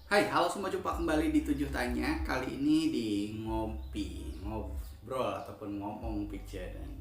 Hai, halo semua, jumpa kembali di Tujuh Tanya. Kali ini di ngobrol ataupun ngomong pikiran.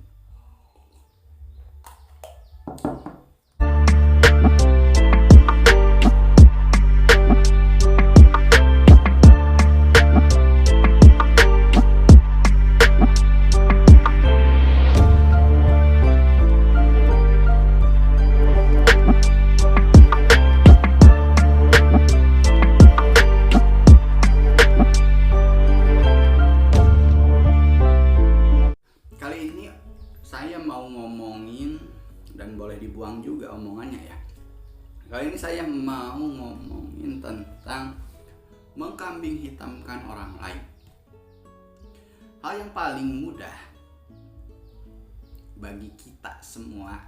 Kali ini saya mau ngomongin, dan boleh dibuang juga omongannya ya. Kali ini saya mau ngomongin tentang mengkambing hitamkan orang lain. Hal yang paling mudah bagi kita semua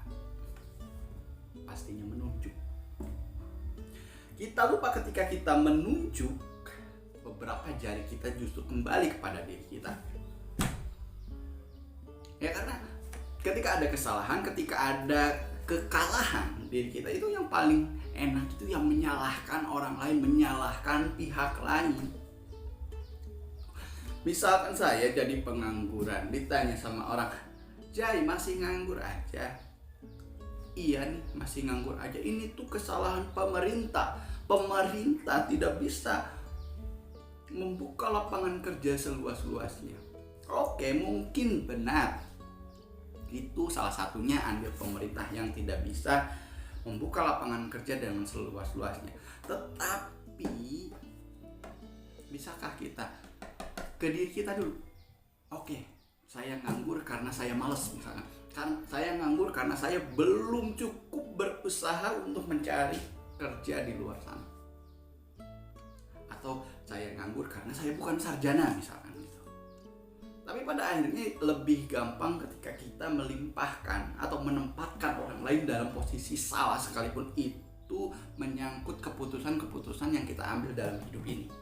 pastinya menunjuk. Kita lupa ketika kita menunjuk, beberapa jari kita justru kembali kepada diri kita. Ya, karena ketika ada kesalahan, ketika ada kekalahan, diri kita itu yang paling enak itu yang menyalahkan orang lain, menyalahkan pihak lain. Misalkan saya jadi pengangguran, ditanya sama orang, "Jai, masih nganggur aja?" "Iya nih, masih nganggur aja." Ini tuh kesalahan pemerintah. Pemerintah tidak bisa membuka lapangan kerja seluas-luasnya. Oke, mungkin benar. Itu salah satunya andil pemerintah yang tidak bisa membuka lapangan kerja dengan seluas-luasnya. Tetapi bisakah kita ke diri kita dulu? Oke, saya nganggur karena saya malas misalnya. Kan saya nganggur karena saya belum cukup berusaha untuk mencari kerja di luar sana. Atau saya nganggur karena saya bukan sarjana misalkan gitu. Tapi pada akhirnya lebih gampang ketika kita melimpahkan atau menempatkan orang lain dalam posisi salah, sekalipun itu menyangkut keputusan-keputusan yang kita ambil dalam hidup ini.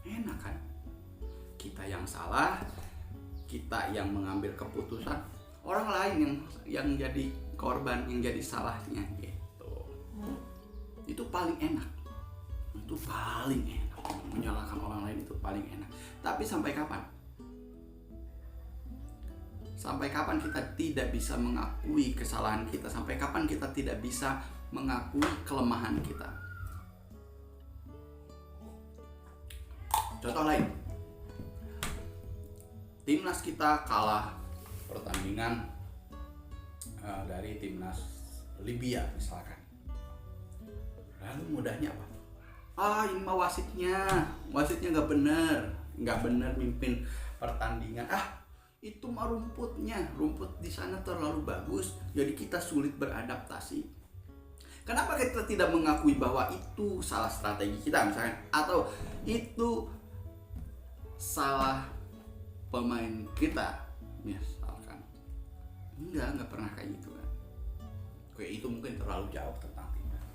Enak kan? Kita yang salah, kita yang mengambil keputusan, orang lain yang jadi korban, yang jadi salahnya gitu. Itu paling enak. Itu paling enak. Menyalahkan orang lain itu paling enak. Tapi sampai kapan? Sampai kapan kita tidak bisa mengakui kesalahan kita? Sampai kapan kita tidak bisa mengakui kelemahan kita? Contoh lain, timnas kita kalah pertandingan dari timnas Libya misalkan. Lalu mudahnya apa? Ini mah wasitnya nggak bener mimpin pertandingan. Itu mah rumput di sana terlalu bagus, jadi kita sulit beradaptasi. Kenapa kita tidak mengakui bahwa itu salah strategi kita misalkan, atau itu salah pemain kita misalkan? Nggak pernah kayak gitu kan. Oke, itu mungkin terlalu jauh tentang timnas.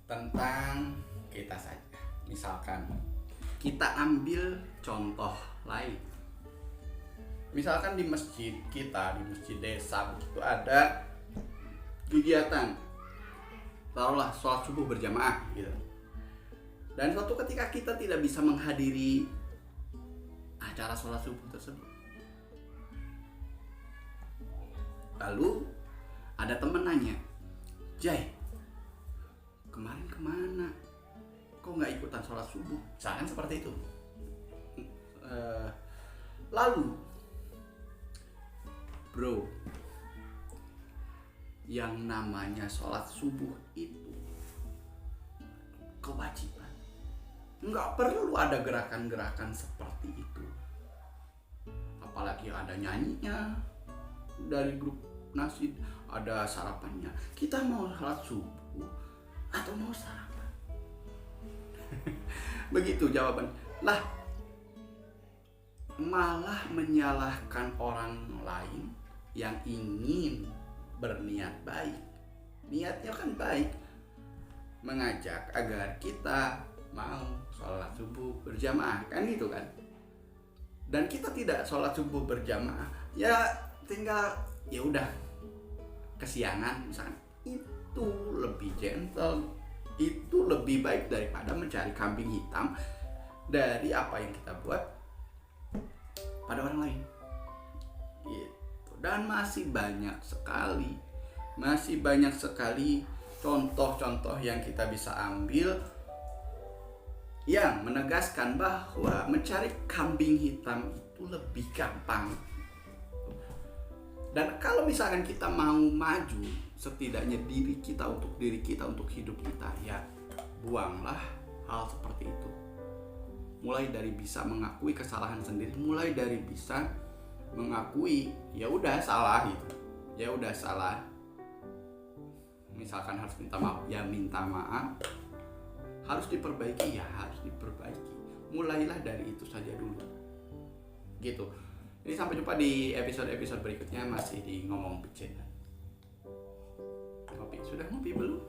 Tentang kita saja. Misalkan kita ambil contoh lain. Misalkan di masjid kita, di masjid desa itu ada kegiatan, taruhlah sholat subuh berjamaah gitu. Dan suatu ketika kita tidak bisa menghadiri acara sholat subuh tersebut. Lalu ada temen nanya, "Jai, kemarin kemana? Kok nggak ikutan sholat subuh?" Misalkan seperti itu. Lalu, bro, yang namanya sholat subuh itu kewajiban. Nggak perlu ada gerakan-gerakan seperti itu. Apalagi ada nyanyinya dari grup nasid, ada sarapannya. Kita mau sholat subuh atau mau sarapan? Begitu jawaban. Lah, malah menyalahkan orang lain yang ingin berniat baik. Niatnya kan baik, mengajak agar kita mau sholat subuh berjamaah, kan gitu kan. Dan kita tidak sholat subuh berjamaah, ya tinggal ya udah kesiangan misalkan, itu lebih gentle, itu lebih baik daripada mencari kambing hitam dari apa yang kita buat pada orang lain gitu. Dan masih banyak sekali contoh-contoh yang kita bisa ambil yang menegaskan bahwa mencari kambing hitam itu lebih gampang. Dan kalau misalkan kita mau maju, setidaknya diri kita, untuk hidup kita, ya buanglah hal seperti itu. Mulai dari bisa mengakui kesalahan sendiri, mulai dari bisa mengakui ya udah salah gitu. Ya udah salah. Misalkan harus minta maaf, ya minta maaf. Harus diperbaiki, ya harus diperbaiki. Mulailah dari itu saja dulu. Gitu. Jadi sampai jumpa di episode berikutnya, masih di Ngomong Bercanda. Sudah ngopi belum?